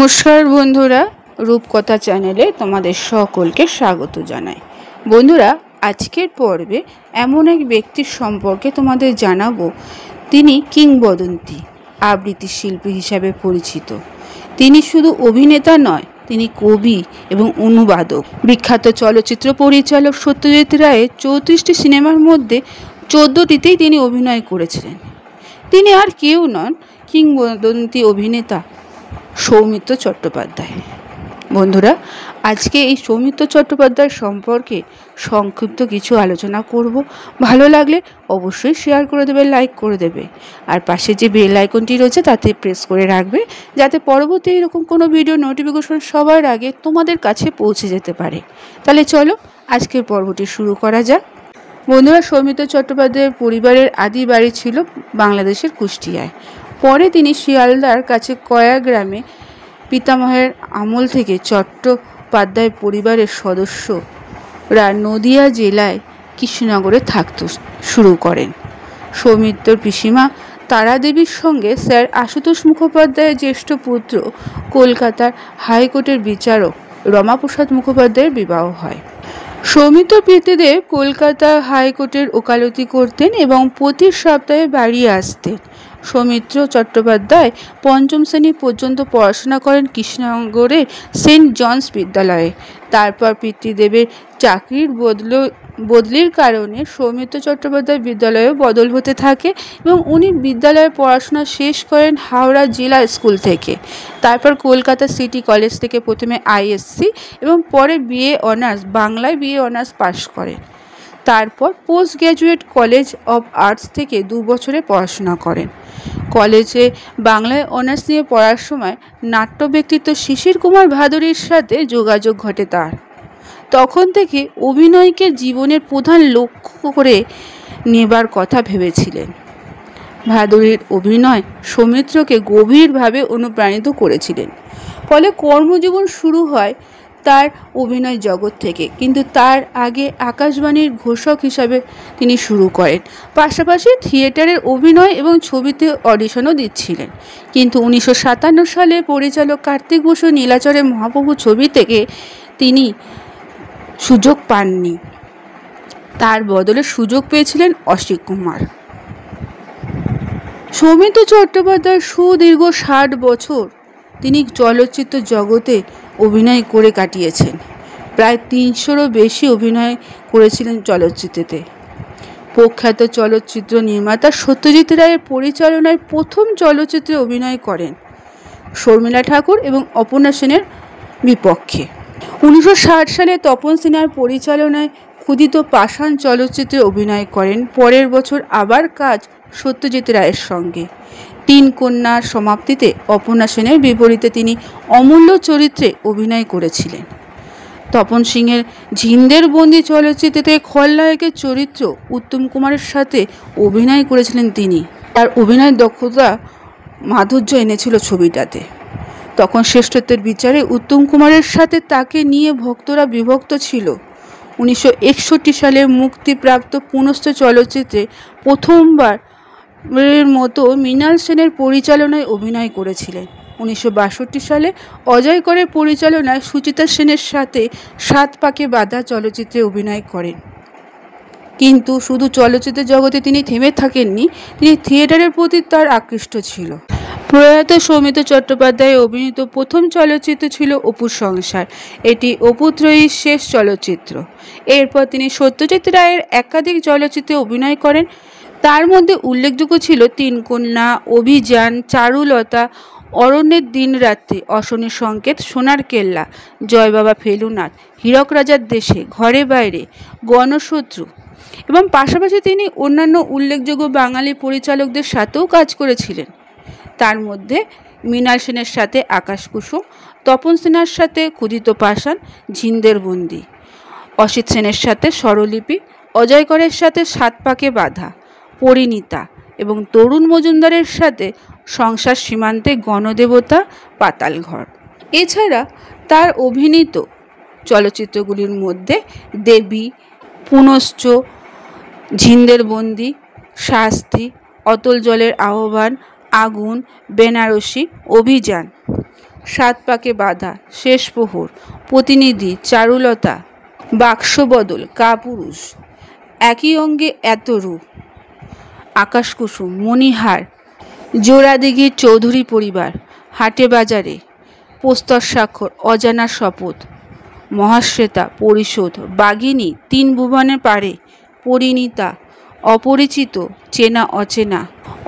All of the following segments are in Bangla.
নমস্কার বন্ধুরা, রূপকথা চ্যানেলে তোমাদের সকলকে স্বাগত জানাই। বন্ধুরা, আজকের পর্বে এমন এক ব্যক্তির সম্পর্কে তোমাদের জানাবো। তিনি কিংবদন্তি আবৃত্তি শিল্পী হিসাবে পরিচিত। তিনি শুধু অভিনেতা নয়, তিনি কবি এবং অনুবাদক। বিখ্যাত চলচ্চিত্র পরিচালক সত্যজিৎ রায়ের 34টি সিনেমার মধ্যে 14টিতেই তিনি অভিনয় করেছিলেন। তিনি আর কেউ নন, কিংবদন্তি অভিনেতা সৌমিত্র চট্টোপাধ্যায়। বন্ধুরা, আজকে এই সৌমিত্র চট্টোপাধ্যায় সম্পর্কে সংক্ষিপ্ত কিছু আলোচনা করব। ভালো লাগলে অবশ্যই শেয়ার করে দেবে, লাইক করে দেবে, আর পাশে যে বেল আইকনটি রয়েছে তাতে প্রেস করে রাখবে, যাতে পরবর্তী এরকম কোনো ভিডিও নোটিফিকেশন সবার আগে তোমাদের কাছে পৌঁছে যেতে পারে। তাহলে চলো আজকের পর্বটি শুরু করা যাক। বন্ধুরা, সৌমিত্র চট্টোপাধ্যায়ের পরিবারের আদি বাড়ি ছিল বাংলাদেশের কুষ্টিয়ায়। পরে তিনি শিয়ালদার কাছে কয়া গ্রামে পিতামহের আমল থেকে চট্টোপাধ্যায় পরিবারের সদস্যরা নদিয়া জেলায় কৃষ্ণনগরে থাকতে শুরু করেন। সৌমিত্রর পিসিমা তারাদেবীর সঙ্গে স্যার আশুতোষ মুখোপাধ্যায়ের জ্যেষ্ঠ পুত্র কলকাতার হাইকোর্টের বিচারক রমাপ্রসাদ মুখোপাধ্যায়ের বিবাহ হয়। সৌমিত্র পিতৃদেব কলকাতা হাইকোর্টের ওকালতি করতেন এবং প্রতি সপ্তাহে বাড়ি আসতেন। সৌমিত্র চট্টোপাধ্যায় পঞ্চম শ্রেণী পর্যন্ত পড়াশোনা করেন কৃষ্ণনগরের সেন্ট জনস বিদ্যালয়ে। তারপর পিতৃদেবের চাকরির বদলির কারণে সৌমিত্র চট্টোপাধ্যায় বিদ্যালয়ে বদল হতে থাকে এবং উনি বিদ্যালয়ে পড়াশোনা শেষ করেন হাওড়া জেলা স্কুল থেকে। তারপর কলকাতা সিটি কলেজ থেকে প্রথমে আইএসসি এবং পরে বাংলায় বিএ অনার্স পাশ করেন। তারপর post graduate college of arts থেকে 2 বছরে পড়াশোনা করেন। কলেজে বাংলায় অনার্স নিয়ে পড়ার সময় নাট্য ব্যক্তিত্ব শিশির কুমার ভাদুড়ির সাথে যোগাযোগ ঘটে তার। তখন থেকে অভিনয়কে জীবনের প্রধান লক্ষ্য করে নেবার কথা ভেবেছিলেন। ভাদুড়ির অভিনয় সৌমিত্রকে গভীরভাবে অনুপ্রাণিত করেছিলেন। ফলে কর্মজীবন শুরু হয় তার অভিনয় জগৎ থেকে, কিন্তু তার আগে আকাশবাণীর ঘোষক হিসাবে তিনি শুরু করেন। পাশাপাশি থিয়েটারের অভিনয় এবং ছবিতে অডিশনও দিচ্ছিলেন। কিন্তু 1957 সালে পরিচালক কার্তিক বসু নীলাচলে মহাপ্রভু ছবি থেকে তিনি সুযোগ পাননি। তার বদলে সুযোগ পেয়েছিলেন অসিত কুমার। সৌমিত্র চট্টোপাধ্যায় সুদীর্ঘ 60 বছর তিনি চলচ্চিত্র জগতে অভিনয় করে কাটিয়েছেন। প্রায় 300-রও বেশি অভিনয় করেছিলেন চলচ্চিত্রেতে। প্রখ্যাত চলচ্চিত্র নির্মাতা সত্যজিৎ রায়ের পরিচালনায় প্রথম চলচ্চিত্রে অভিনয় করেন শর্মিলা ঠাকুর এবং অপর্ণা সেনের বিপক্ষে। 1960 সালে তপন সিনহার পরিচালনায় ক্ষুদিত পাষাণ চলচ্চিত্রে অভিনয় করেন। পরের বছর আবার কাজ সত্যজিৎ রায়ের সঙ্গে। 3 কন্যার সমাপ্তিতে অপর্ণা সেনের বিপরীতে তিনি অমূল্য চরিত্রে অভিনয় করেছিলেন। তপন সিংহের ঝিন্দের বন্দি চলচ্চিত্রে খলনায়কের চরিত্র উত্তম কুমারের সাথে অভিনয় করেছিলেন তিনি। তার অভিনয় দক্ষতা মাধুর্য এনেছিল ছবিটাতে। তখন শ্রেষ্ঠত্বের বিচারে উত্তম কুমারের সাথে তাকে নিয়ে ভক্তরা বিভক্ত ছিল। 1961 সালে মুক্তিপ্রাপ্ত পুনস্থ চলচ্চিত্রে প্রথমবার মতো মৃণাল সেনের পরিচালনায় অভিনয় করেছিলেন। 1962 সালে অজয় করের পরিচালনায় সুচিত্রা সেনের সাথে 7 পাকে বাঁধা চলচ্চিত্রে অভিনয় করেন। কিন্তু শুধু চলচ্চিত্র জগতে তিনি থেমে থাকেননি, তিনি থিয়েটারের প্রতি তার আকৃষ্ট ছিল। প্রয়াত সৌমিত্র চট্টোপাধ্যায় অভিনীত প্রথম চলচ্চিত্র ছিল অপুর সংসার। এটি অপু ত্রয়ীর শেষ চলচ্চিত্র। এরপর তিনি সত্যজিৎ রায়ের একাধিক চলচ্চিত্রে অভিনয় করেন। তার মধ্যে উল্লেখযোগ্য ছিল 3 কন্যা, অভিযান, চারুলতা, অরণ্যের দিনরাত্রি, অশনির সংকেত, সোনার কেল্লা, জয় বাবা ফেলুনাথ, হীরক রাজার দেশে, ঘরে বাইরে, গণশত্রু এবং পাশাপাশি তিনি অন্যান্য উল্লেখযোগ্য বাঙালি পরিচালকদের সাথেও কাজ করেছিলেন। তার মধ্যে মৃণাল সেনের সাথে আকাশ কুসুম, তপন সিনহার সাথে ক্ষুদিত পাষাণ, ঝিন্দের বন্দি, অসিত সেনের সাথে স্বরলিপি, অজয় করের সাথে 7 পাকে বাঁধা, পরিণীতা এবং তরুণ মজুমদারের সাথে সংসার সীমান্তে, গণদেবতা, পাতালঘর। এছাড়া তার অভিনীত চলচ্চিত্রগুলির মধ্যে দেবী, পুনশ্চ, ঝিন্দের বন্দি, শাস্তি, অতল জলের আহ্বান, আগুন, বেনারসি, অভিযান, সাত পাকে বাঁধা, শেষ প্রহর, প্রতিনিধি, চারুলতা, বাক্সবদল, কাপুরুষ, একই অঙ্গে এত রূপ, আকাশকুসুম, মণিহার, জোড়াদিঘির চৌধুরী পরিবার, হাটে বাজারে, প্রস্তর স্বাক্ষর, অজানা শপথ, মহাশ্বেতা, পরিশোধ, বাঘিনী, তিন ভুবনের পারে, পরিণীতা, অপরিচিত, চেনা অচেনা,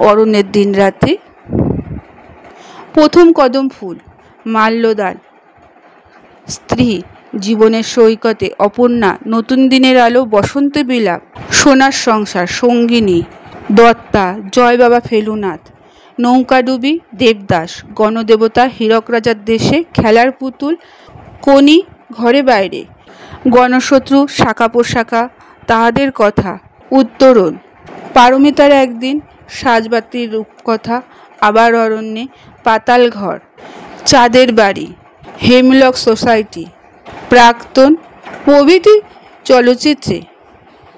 অরণ্যের দিন রাতে, প্রথম কদম ফুল, মাল্যদান, স্ত্রী, জীবনের সৈকতে, অপর্ণা, নতুন দিনের আলো, বসন্ত বিলাপ, সোনার সংসার, সঙ্গিনী, দত্তা, জয় বাবা ফেলুনাথ, নৌকাডুবি, দেবদাস, গণদেবতা, হীরক রাজার দেশে, খেলার পুতুল, কনি, ঘরে বাইরে, গণশত্রু, শাখা পোশাকা, তাহাদের কথা, উত্তরণ, পারমিতার একদিন, সাজবাতির রূপকথা, আবার অরণ্যে, পাতাল ঘর, চাঁদের বাড়ি, হেমলক সোসাইটি, প্রাক্তন প্রভৃতি চলচ্চিত্রে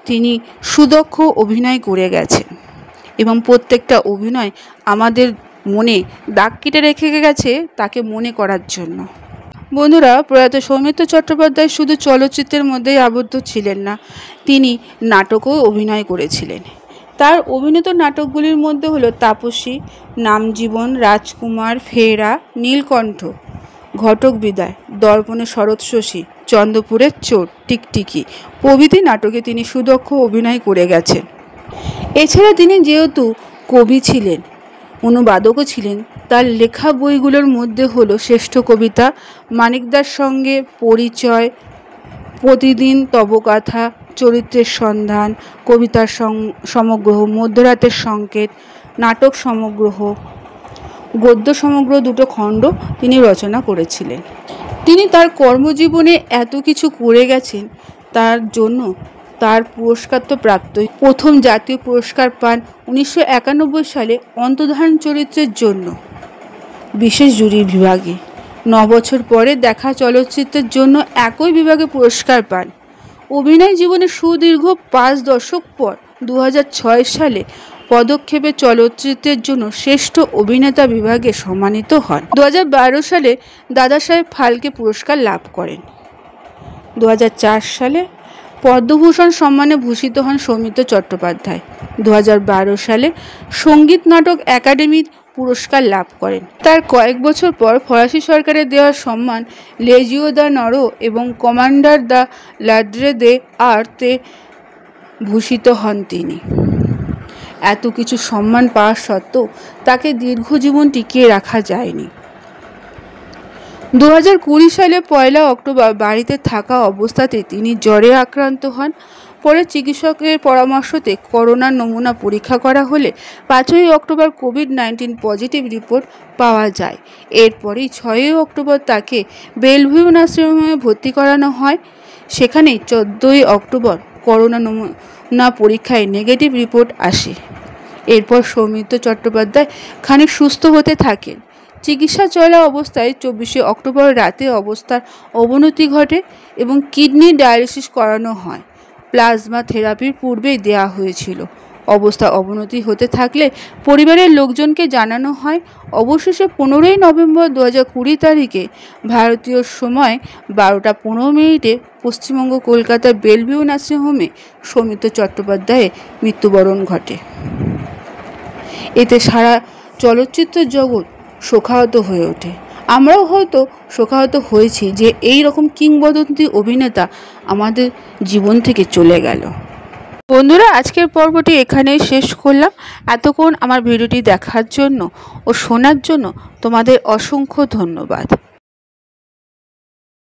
তিনি সুদক্ষ অভিনয় করে গেছেন এবং প্রত্যেকটা অভিনয় আমাদের মনে দাগ কেটে রেখে গেছে তাকে মনে করার জন্য। বন্ধুরা, প্রয়াত সৌমিত্র চট্টোপাধ্যায় শুধু চলচ্চিত্রের মধ্যেই আবদ্ধ ছিলেন না, তিনি নাটকও অভিনয় করেছিলেন। তার অভিনীত নাটকগুলির মধ্যে হলো তাপসী, নামজীবন, রাজকুমার, ফেরা, নীলকণ্ঠ, ঘটক বিদায়, দর্পণে শরৎ শশী, চন্দ্রপুরের চোর, টিকটিকি প্রভৃতি নাটকে তিনি সুদক্ষ অভিনয় করে গেছেন। এছাড়া তিনি যেহেতু কবি ছিলেন, অনুবাদকও ছিলেন, তার লেখা বইগুলোর মধ্যে হলো শ্রেষ্ঠ কবিতা, মানিকদার সঙ্গে পরিচয়, প্রতিদিন তবকথা, চরিত্রের সন্ধান, কবিতার সমগ্রহ, মধ্যরাতের সংকেত, নাটক সমগ্রহ, গদ্য সমগ্র দুটো খণ্ড তিনি রচনা করেছিলেন। তিনি তার কর্মজীবনে এত কিছু করে গেছেন, তার জন্য তার পুরস্কার তো প্রাপ্তই। প্রথম জাতীয় পুরস্কার পান 1991 সালে অন্তর্ধান চরিত্রের জন্য বিশেষ জুরি বিভাগে। 9 বছর পরে দেখা চলচ্চিত্রের জন্য একই বিভাগে পুরস্কার পান। অভিনয় জীবনের সুদীর্ঘ 5 দশক পর 2006 সালে পদক্ষেপে চলচ্চিত্রের জন্য শ্রেষ্ঠ অভিনেতা বিভাগে সম্মানিত হন। 2012 সালে দাদাসাহেব ফালকে পুরস্কার লাভ করেন। 2004 সালে পদ্মভূষণ সম্মানে ভূষিত হন সৌমিত্র চট্টোপাধ্যায়। 2012 সালে সঙ্গীত নাটক একাডেমির পুরস্কার লাভ করেন। তার কয়েক বছর পর ফরাসি সরকারের দেওয়া সম্মান লেজিও দ্য নরো এবং কমান্ডার দ্য লাড্রে দে আর্তে ভূষিত হন তিনি। এত কিছু সম্মান পাওয়া সত্ত্বেও তাকে দীর্ঘ জীবন টিকিয়ে রাখা যায়নি। 2020 সালে 1 অক্টোবর বাড়িতে থাকা অবস্থাতে তিনি জ্বরে আক্রান্ত হন। পরে চিকিৎসকের পরামর্শতে করোনার নমুনা পরীক্ষা করা হলে 5 অক্টোবর কোভিড-19 পজিটিভ রিপোর্ট পাওয়া যায়। এরপরেই 6 অক্টোবর তাকে বেলভিউ নার্সিংহোমে ভর্তি করানো হয়। সেখানেই 14 অক্টোবর করোনা নমুনা পরীক্ষায় নেগেটিভ রিপোর্ট আসে। এরপর সৌমিত্র চট্টোপাধ্যায় খানিক সুস্থ হতে থাকেন। চিকিৎসা চলা অবস্থায় 24 অক্টোবর রাতে অবস্থার অবনতি ঘটে এবং কিডনি ডায়ালিসিস করানো হয়। প্লাজমা থেরাপির পূর্বেই দেওয়া হয়েছিল। অবস্থা অবনতি হতে থাকলে পরিবারের লোকজনকে জানানো হয়। অবশেষে 15 নভেম্বর 2020 তারিখে ভারতীয় সময় 12:15 পশ্চিমবঙ্গ কলকাতার বেলভিউ নার্সিংহোমে সৌমিত্র চট্টোপাধ্যায়ের মৃত্যুবরণ ঘটে। এতে সারা চলচ্চিত্র জগৎ শোকাহত হয়ে ওঠে। আমরাও হয়তো শোকাহত হয়েছি যে এই রকম কিংবদন্তি অভিনেতা আমাদের জীবন থেকে চলে গেল। বন্ধুরা, আজকের পর্বটি এখানেই শেষ করলাম। এতক্ষণ আমার ভিডিওটি দেখার জন্য ও শোনার জন্য তোমাদের অসংখ্য ধন্যবাদ।